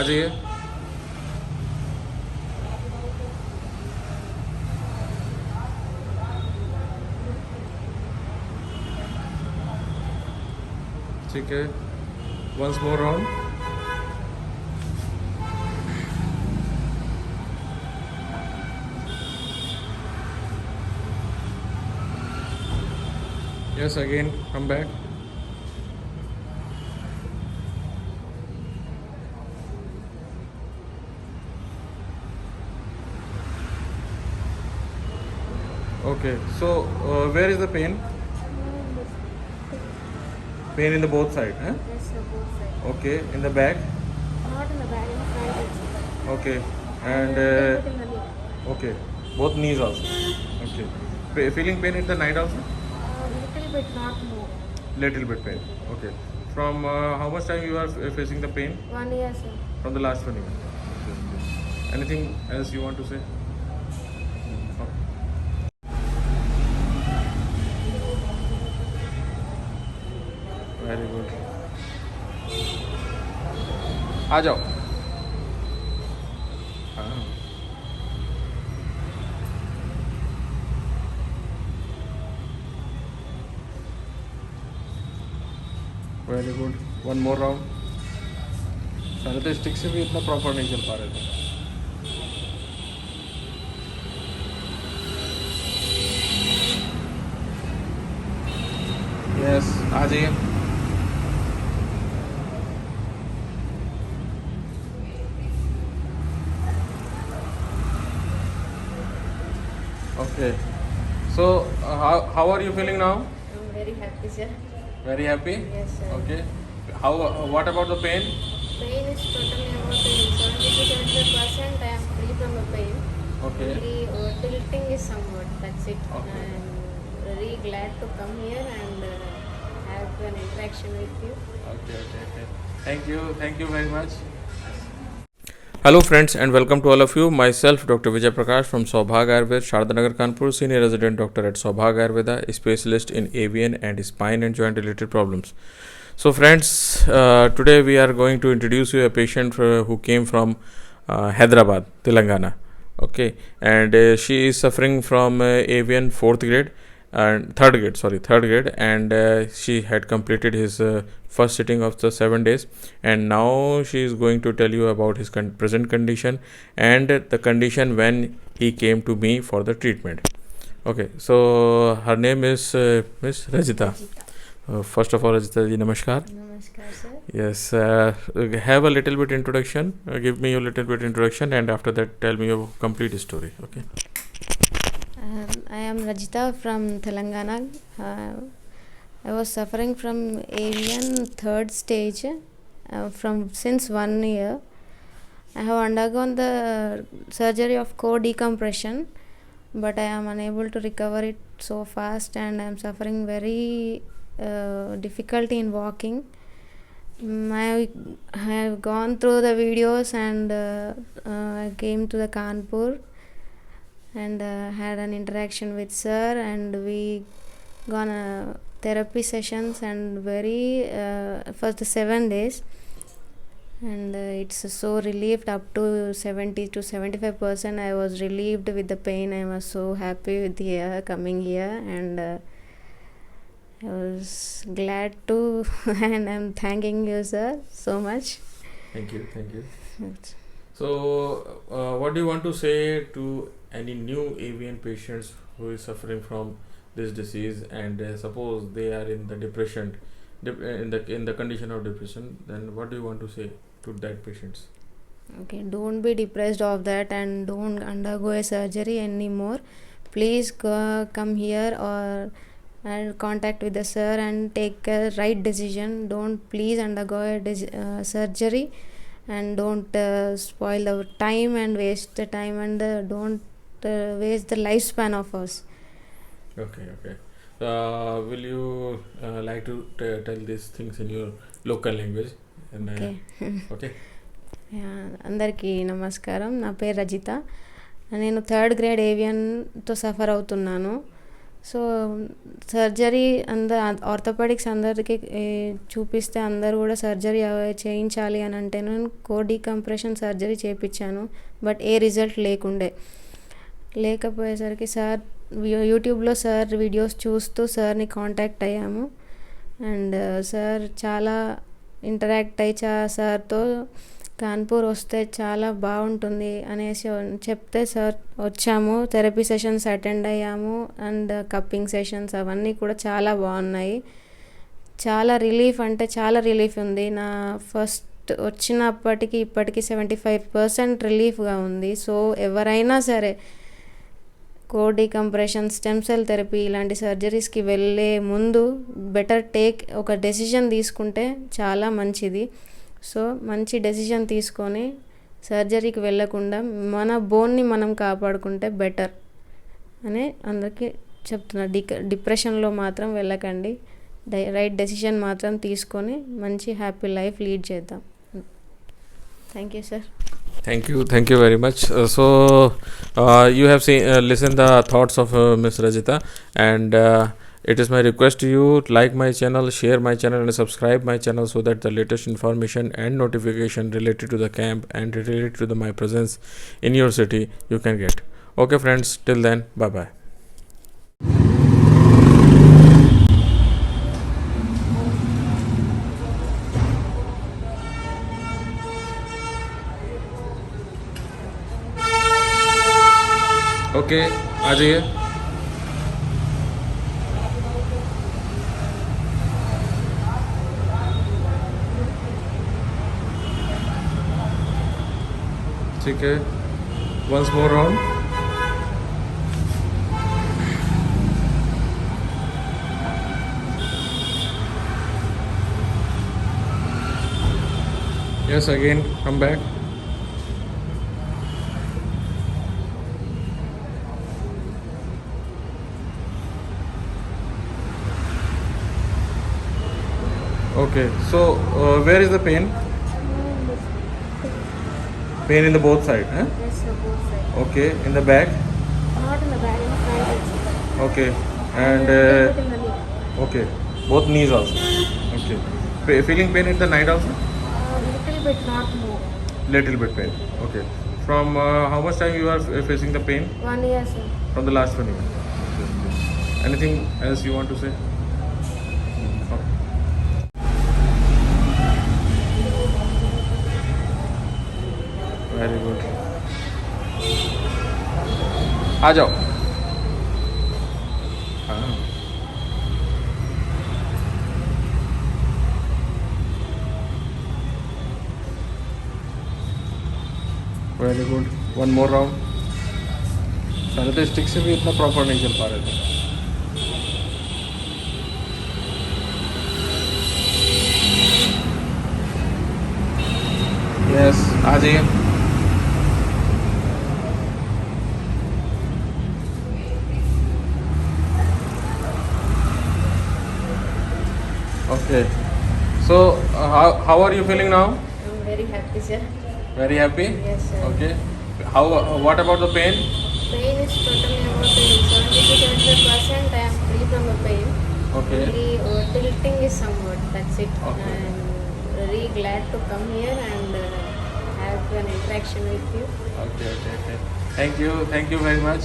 जाइए. ठीक है. Once more round. Yes, again, come back. Okay, so where is the pain? Pain in the both side, huh? Yes, sir, both sides. Okay, in the back. Not in the back, in the front also. Okay, And and a little bit in the knee. okay, both knees also. Okay, feeling pain at the night also? Little bit, not more. Little bit pain. Okay, from how much time you are facing the pain? 1 year, sir. From the last 1 year. Okay, okay. Anything else you want to say? Okay. Very good. आ जाओ. हाँ. Very good. One more round. पहले तो stick से भी इतना proper नहीं चल पा रहे थे. यस, आ जाइए. Okay. So how are you feeling now? I'm very happy, sir. Very happy? Yes, sir. Okay. How what about the pain? Pain is totally about 70 to 75%. I am free from the pain. Okay. Only tilting is somewhat. That's it. Okay. I'm very glad to come here and have an interaction with you. Okay. Thank you very much. Hello friends and welcome to all of you. Myself Dr. Vijay Prakash from Saubhag Ayurveda, Shardanagar Kanpur, Senior Resident Doctor at Saubhag Ayurveda, specialist in AVN and spine and joint related problems. So friends, today we are going to introduce you a patient who came from Hyderabad, Telangana. Okay, and she is suffering from AVN 4th grade and third grade, and she had completed his first sitting of the 7 days, and now she is going to tell you about his present condition and the condition when he came to me for the treatment. Okay, so her name is Miss Rajita. First of all, Rajita ji, namaskar. Namaskar, sir. Yes, have a little bit introduction. Give me a little bit introduction, and after that, tell me your complete story. Okay. I am Rajita from Telangana. I was suffering from AVN third stage from since 1 year. I have undergone the surgery of core decompression, but I am unable to recover it so fast, and I am suffering very difficulty in walking. I have gone through the videos, and I came to the Kanpur and had an interaction with sir, and we gone therapy sessions and very for the 7 days, and it's so relieved up to 70 to 75%. I was relieved with the pain. I was so happy with the coming here, and I was glad to and I'm thanking you, sir, so much. Thank you. So what do you want to say to any new AVN patients who is suffering from this disease, and suppose they are in the depression, in the condition of depression, then what do you want to say to that patients? Okay, don't be depressed of that and don't undergo a surgery anymore. Please come here or contact with the sir and take a right decision. Don't please undergo a surgery, and don't spoil our time and waste the time, and don't waste the lifespan of us. Okay. Will you like to tell these things in your local language? Okay. Okay. అందరికీ నమస్కారం. నా పేరు రజిత. నేను third grade ఏవియన్తో suffer అవుతున్నాను. So surgery orthopaedics అందరికీ చూపిస్తే అందరూ కూడా సర్జరీ చేయించాలి అని అంటే నేను డీకంప్రెషన్ సర్జరీ చేయించాను. బట్ ఏ రిజల్ట్ లేకపోయేసరికి సార్ యూట్యూబ్లో సార్ వీడియోస్ చూస్తూ సార్ని కాంటాక్ట్ అయ్యాము. అండ్ సార్ చాలా ఇంటరాక్ట్ అయ్యి సార్తో కాన్పూర్ వస్తే చాలా బాగుంటుంది అనేసి చెప్తే సార్ వచ్చాము. థెరపీ సెషన్స్ అటెండ్ అయ్యాము. అండ్ కప్పింగ్ సెషన్స్ అవన్నీ కూడా చాలా బాగున్నాయి. చాలా రిలీఫ్ ఉంది. నా ఫస్ట్ వచ్చినప్పటికి ఇప్పటికి 75% రిలీఫ్గా ఉంది. సో ఎవరైనా సరే డీకంప్రెషన్, స్టెమ్ సెల్ థెరపీ ఇలాంటి సర్జరీస్కి వెళ్ళే ముందు బెటర్ ఒక డెసిషన్ తీసుకుంటే చాలా మంచిది. సో మంచి డెసిషన్ తీసుకొని సర్జరీకి వెళ్ళకుండా మన బోన్ని మనం కాపాడుకుంటే బెటర్ అని అందరికీ చెప్తున్నా. డిప్రెషన్లో మాత్రం వెళ్ళకండి. రైట్ డెసిషన్ మాత్రం తీసుకొని మంచి హ్యాపీ లైఫ్ లీడ్ చేద్దాం. Thank you sir. Thank you very much. You have listened the thoughts of Miss Rajita, and it is my request to you, like my channel, share my channel, and subscribe my channel so that the latest information and notification related to the camp and related to my presence in your city you can get. Okay friends, till then, bye bye. Okay, आ जाइए. ठीक है, once more round. Yes, again, come back. Okay, so where is the pain? Pain in the both side, huh? Yes sir, both sides. Okay, in the back? Not in the back, in the front. Okay, and In the knee. okay, both knees also. Okay, feeling pain in the night also? Little bit, not more. Little bit pain. Okay, from how much time you are facing the pain? 1 year sir. From the last 1 year. Okay. Anything else you want to say? Okay. Very good. आ जाओ. हाँ. Very good. One more round. पहले तो stick से भी इतना proper नहीं चल पा रहे थे. यस, आ जाइए. Okay. So, how are you feeling now? I'm very happy sir. Very happy? Yes sir. Okay. What about the pain? Pain is totally about pain. 70-75% I am free from the pain. Okay. Only tilting is somewhat, that's it. Okay. I'm very glad to come here and have an interaction with you. Okay. Thank you very much.